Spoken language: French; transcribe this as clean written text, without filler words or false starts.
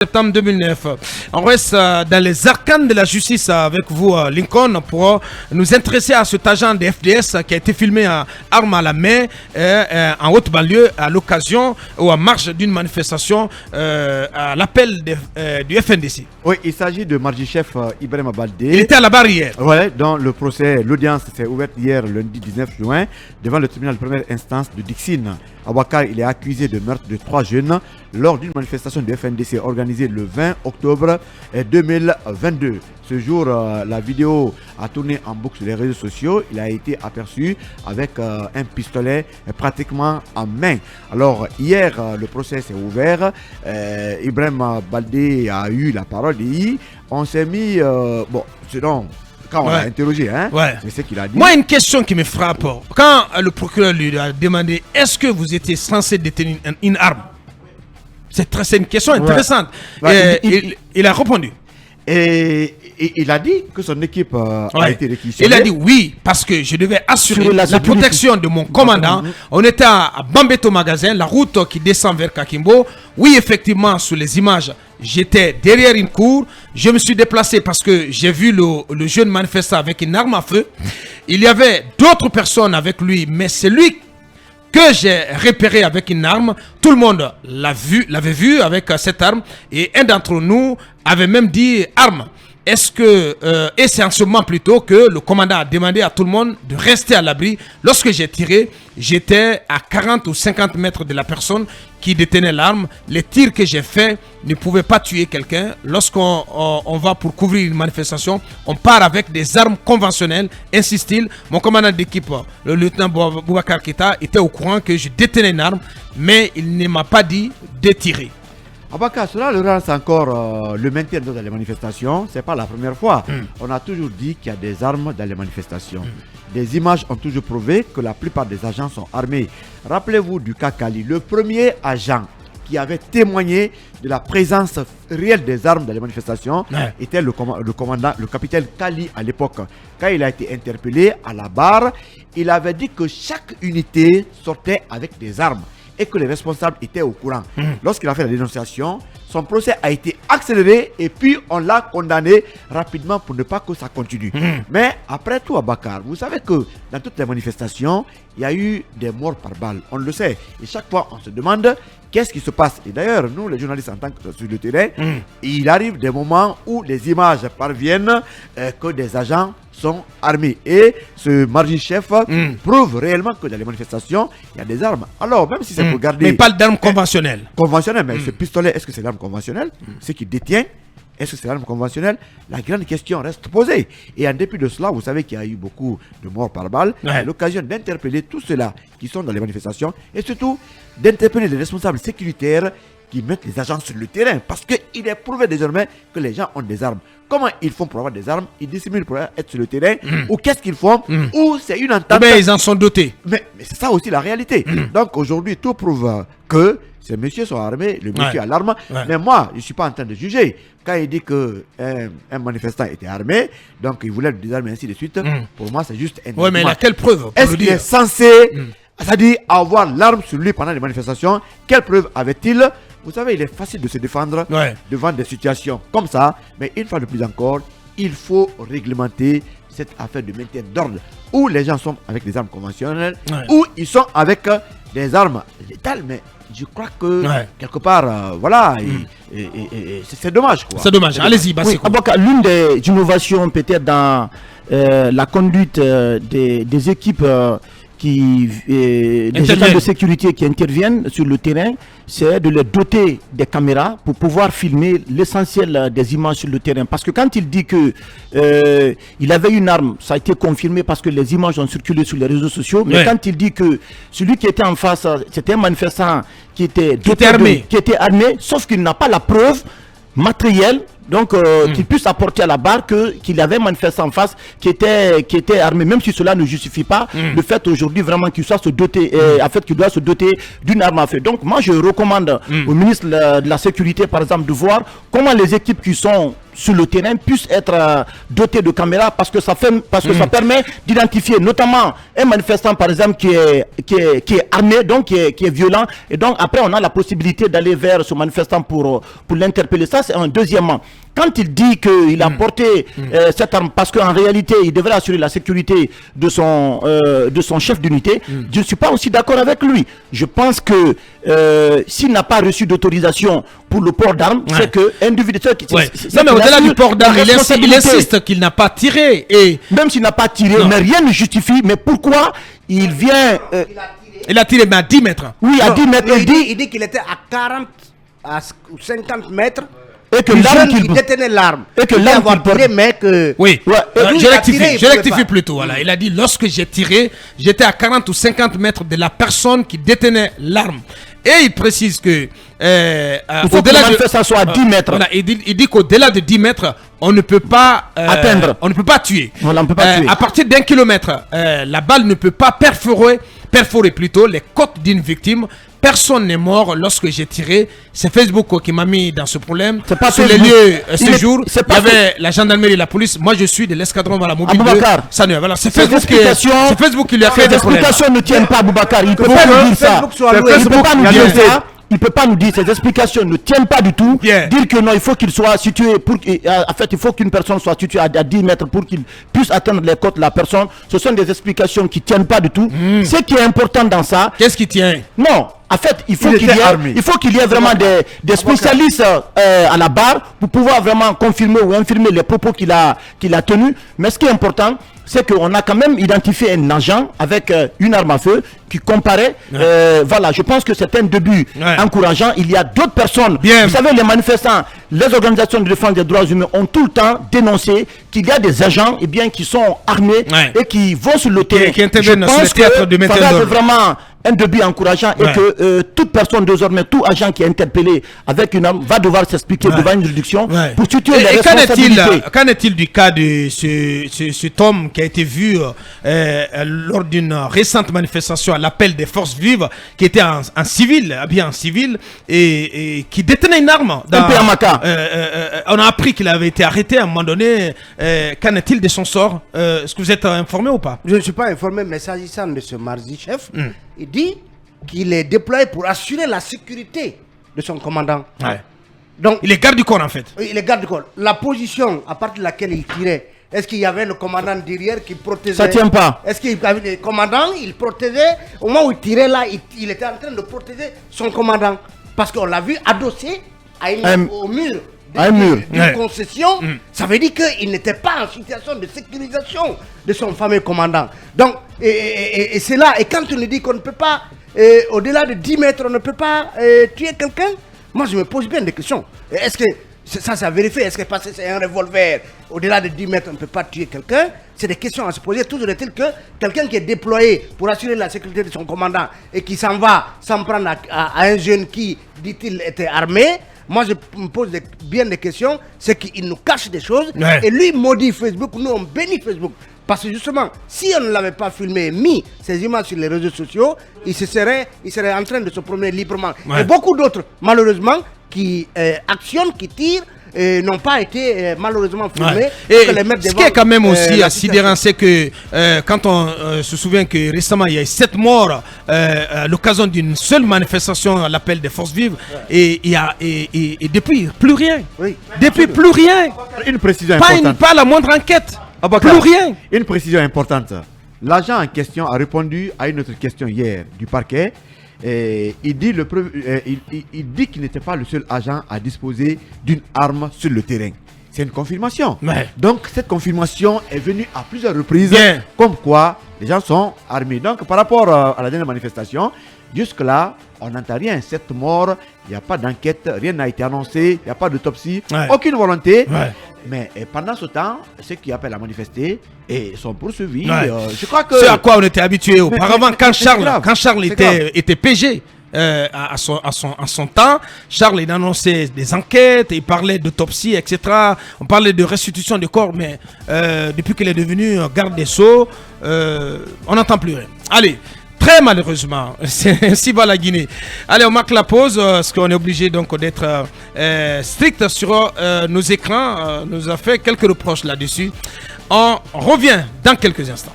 Septembre 2009. On reste dans les arcanes de la justice avec vous, Lincoln, pour nous intéresser à cet agent de FDS qui a été filmé à arme à la main en haute banlieue à l'occasion ou en marge d'une manifestation à l'appel du FNDC. Oui, il s'agit de Marji-chef Ibrahim Baldé. Il était à la barre hier. Ouais, dans le procès, l'audience s'est ouverte hier, lundi 19 juin, devant le tribunal de première instance de Dixine. Abouakar, il est accusé de meurtre de 3 jeunes lors d'une manifestation du FNDC organisée le 20 octobre 2022. Ce jour, la vidéo a tourné en boucle sur les réseaux sociaux. Il a été aperçu avec un pistolet pratiquement en main. Alors, hier, le procès s'est ouvert. Ibrahim Baldé a eu la parole et on s'est mis... selon... Quand on l'a interrogé, c'est ce qu'il a dit. Moi, une question qui me frappe. Quand le procureur lui a demandé est-ce que vous étiez censé détenir une arme, c'est une question intéressante. Il a répondu. Et il a dit que son équipe a été réquisitionnée. Il a dit oui, parce que je devais assurer la protection de mon commandant. On était à Bambeto Magasin, la route qui descend vers Kakimbo. Oui, effectivement, sur les images, j'étais derrière une cour. Je me suis déplacé parce que j'ai vu le jeune manifestant avec une arme à feu. Il y avait d'autres personnes avec lui, mais c'est lui que j'ai repéré avec une arme. Tout le monde l'avait vu avec cette arme. Et un d'entre nous avait même dit arme. Est-ce que, et c'est en ce moment plutôt que le commandant a demandé à tout le monde de rester à l'abri. Lorsque j'ai tiré, j'étais à 40 ou 50 mètres de la personne qui détenait l'arme. Les tirs que j'ai faits ne pouvaient pas tuer quelqu'un. Lorsqu'on va pour couvrir une manifestation, on part avec des armes conventionnelles, insiste-t-il. Mon commandant d'équipe, le lieutenant Boubacar Keita, était au courant que je détenais une arme, mais il ne m'a pas dit de tirer. Abaka, cela le rend encore le maintien dans les manifestations. Ce n'est pas la première fois. On a toujours dit qu'il y a des armes dans les manifestations. Des images ont toujours prouvé que la plupart des agents sont armés. Rappelez-vous du cas Kali, le premier agent qui avait témoigné de la présence réelle des armes dans les manifestations était le commandant, le capitaine Kali à l'époque. Quand il a été interpellé à la barre, il avait dit que chaque unité sortait avec des armes et que les responsables étaient au courant. Lorsqu'il a fait la dénonciation, son procès a été accéléré et puis on l'a condamné rapidement pour ne pas que ça continue. Mais après tout, Abakar, vous savez que dans toutes les manifestations, il y a eu des morts par balle. On le sait. Et chaque fois, on se demande qu'est-ce qui se passe. Et d'ailleurs, nous, les journalistes, en tant que sur le terrain, il arrive des moments où les images parviennent que des agents sont armés. Et ce Marji-chef prouve réellement que dans les manifestations, il y a des armes. Alors, même si c'est pour garder... Mais pas d'armes conventionnelles. Conventionnelles, mais ce pistolet, est-ce que c'est l'arme conventionnelle? Ce qu'il détient, est-ce que c'est l'arme conventionnelle? La grande question reste posée. Et en dépit de cela, vous savez qu'il y a eu beaucoup de morts par balle. C'est l'occasion d'interpeller tous ceux-là qui sont dans les manifestations et surtout d'interpeller les responsables sécuritaires qui mettent les agents sur le terrain. Parce qu'il est prouvé désormais que les gens ont des armes. Comment ils font pour avoir des armes? Ils dissimulent pour être sur le terrain. Ou qu'est-ce qu'ils font? Ou c'est une entente. Mais ils en sont dotés. Mais c'est ça aussi la réalité. Donc aujourd'hui, tout prouve que ces messieurs sont armés, le monsieur a l'arme. Mais moi, je ne suis pas en train de juger. Quand il dit qu'un manifestant était armé, donc il voulait le désarmer ainsi de suite, pour moi c'est juste un... Oui, mais il a quelle preuve? Est-ce qu'il est censé, c'est-à-dire avoir l'arme sur lui pendant les manifestations? Quelle preuve avait-il? Vous savez, il est facile de se défendre devant des situations comme ça, mais une fois de plus encore, il faut réglementer cette affaire de maintien d'ordre où les gens sont avec des armes conventionnelles, où ils sont avec des armes létales, mais je crois que quelque part, c'est dommage. C'est dommage. Allez-y, Basseko. L'une des innovations peut-être dans la conduite des équipes des agents de sécurité qui interviennent sur le terrain, c'est de les doter des caméras pour pouvoir filmer l'essentiel des images sur le terrain. Parce que quand il dit que il avait une arme, ça a été confirmé parce que les images ont circulé sur les réseaux sociaux. Mais quand il dit que celui qui était en face, c'était un manifestant qui était armé, sauf qu'il n'a pas la preuve matérielle, donc qu'il puisse apporter à la barre qu'il y avait un manifestant en face qui était armé, même si cela ne justifie pas le fait aujourd'hui vraiment qu'il soit se doter, en fait qu'il doit se doter d'une arme à feu. Donc moi je recommande au ministre de la Sécurité par exemple de voir comment les équipes qui sont sur le terrain puissent être dotés de caméras parce que ça permet d'identifier notamment un manifestant par exemple qui est armé, donc qui est violent, et donc après on a la possibilité d'aller vers ce manifestant pour l'interpeller. Ça c'est un deuxièmement. Quand il dit qu'il a porté cette arme parce qu'en réalité il devrait assurer la sécurité de son chef d'unité, je ne suis pas aussi d'accord avec lui. Je pense que s'il n'a pas reçu d'autorisation pour le port d'armes, c'est que individu non, mais au-delà du port d'armes, il insiste qu'il n'a pas tiré. Et même s'il n'a pas tiré, mais rien ne justifie. Mais pourquoi il vient il a tiré mais à 10 mètres. Oui, à 10 mètres. Il dit qu'il était à 40 ou 50 mètres. Et que l'arme qu'il détenait l'arme. Et que l'arme qu'il portait, mais que... Oui, je rectifie plutôt. Pas. Voilà. Il a dit, lorsque j'ai tiré, j'étais à 40 ou 50 mètres de la personne qui détenait l'arme. Et il précise que... il faut que ça soit à 10 mètres. Voilà, il dit qu'au-delà de 10 mètres, on ne peut pas... atteindre. On ne peut pas tuer. Voilà, on ne peut pas tuer. À partir d'1 kilomètre, la balle ne peut pas perforer plutôt les côtes d'une victime. Personne n'est mort lorsque j'ai tiré. C'est Facebook qui m'a mis dans ce problème. Sur les lieux, ce jour, il y avait la gendarmerie et la police. Moi, je suis de l'escadron à la mobile. Voilà, c'est Facebook qui lui a fait des problèmes. Ces explications ne tiennent pas, Aboubacar. Il ne peut pas nous dire ça. Il ne peut pas nous dire ces explications ne tiennent pas du tout. Dire que non, il faut qu'il soit situé en fait, il faut qu'une personne soit située à 10 mètres pour qu'il puisse atteindre les côtes de la personne. Ce sont des explications qui ne tiennent pas du tout. Ce qui est important dans ça... Qu'est-ce qui tient? Non, en fait, il faut qu'il y ait vraiment des spécialistes à la barre pour pouvoir vraiment confirmer ou infirmer les propos qu'il a tenus. Mais ce qui est important, c'est qu'on a quand même identifié un agent avec une arme à feu qui comparait. Voilà, je pense que c'est un début encourageant. Il y a d'autres personnes. Vous savez, les manifestants, les organisations de défense des droits humains ont tout le temps dénoncé qu'il y a des agents qui sont armés et qui vont sur le terrain. Qui interviennent sur le théâtre de maintien d'ordre. C'est vraiment un début encourageant et que toute personne désormais, tout agent qui est interpellé avec une arme va devoir s'expliquer devant une juridiction pour situer les responsabilités. Qu'en est-il du cas de cet homme qui a été vu lors d'une récente manifestation à l'appel des forces vives, qui était en civil, habillé en civil et qui détenait une arme on a appris qu'il avait été arrêté à un moment donné. Qu'en est-il de son sort? Est-ce que vous êtes informé ou pas? Je ne suis pas informé, mais s'agissant de ce mardi-chef, il dit qu'il est déployé pour assurer la sécurité de son commandant. Donc, il est garde du corps en fait. Il est garde du corps. La position à partir de laquelle il tirait, est-ce qu'il y avait le commandant derrière qui protégeait? Ça tient pas. Est-ce qu'il y avait le commandant, il protégeait? Au moment où il tirait là, il était en train de protéger son commandant. Parce qu'on l'a vu adossé au mur. D'une concession, ça veut dire qu'il n'était pas en situation de sécurisation de son fameux commandant. Donc, et c'est là, et quand on nous dit qu'on ne peut pas, au-delà de 10 mètres, on ne peut pas tuer quelqu'un, moi je me pose bien des questions. Est-ce que ça a vérifié? Est-ce que parce que c'est un revolver, au-delà de 10 mètres, on ne peut pas tuer quelqu'un? C'est des questions à se poser. Toujours est-il que quelqu'un qui est déployé pour assurer la sécurité de son commandant et qui s'en va s'en prendre à un jeune qui, dit-il, était armé, moi je me pose bien des questions, c'est qu'il nous cache des choses et lui maudit Facebook, nous on bénit Facebook. Parce que justement, si on ne l'avait pas filmé et mis ces images sur les réseaux sociaux, il serait en train de se promener librement. Et beaucoup d'autres, malheureusement, qui actionnent, qui tirent, n'ont pas été malheureusement filmés. Ce qui est quand même aussi sidérant, c'est que quand on se souvient que récemment il y a eu 7 morts à l'occasion d'une seule manifestation à l'appel des forces vives et depuis plus rien. Depuis plus rien. Une précision importante. Pas la moindre enquête. Plus rien. Une précision importante. L'agent en question a répondu à une autre question hier du parquet. Et il dit qu'il n'était pas le seul agent à disposer d'une arme sur le terrain. C'est une confirmation. Donc cette confirmation est venue à plusieurs reprises, comme quoi les gens sont armés. Donc par rapport à la dernière manifestation, jusque-là, on n'entend rien. 7 morts, il n'y a pas d'enquête, rien n'a été annoncé, il n'y a pas d'autopsie, aucune volonté. Mais pendant ce temps, ceux qui appellent à manifester sont poursuivis. Je crois que... C'est à quoi on était habitué auparavant. Quand Charles était PG, à son temps, Charles il annonçait des enquêtes, il parlait d'autopsie, etc. On parlait de restitution de corps, mais depuis qu'il est devenu garde des Sceaux, on n'entend plus rien. Allez, Très malheureusement, c'est ainsi va la Guinée. Allez, on marque la pause, parce qu'on est obligé donc d'être strict sur nos écrans. Nous a fait quelques reproches là-dessus. On revient dans quelques instants.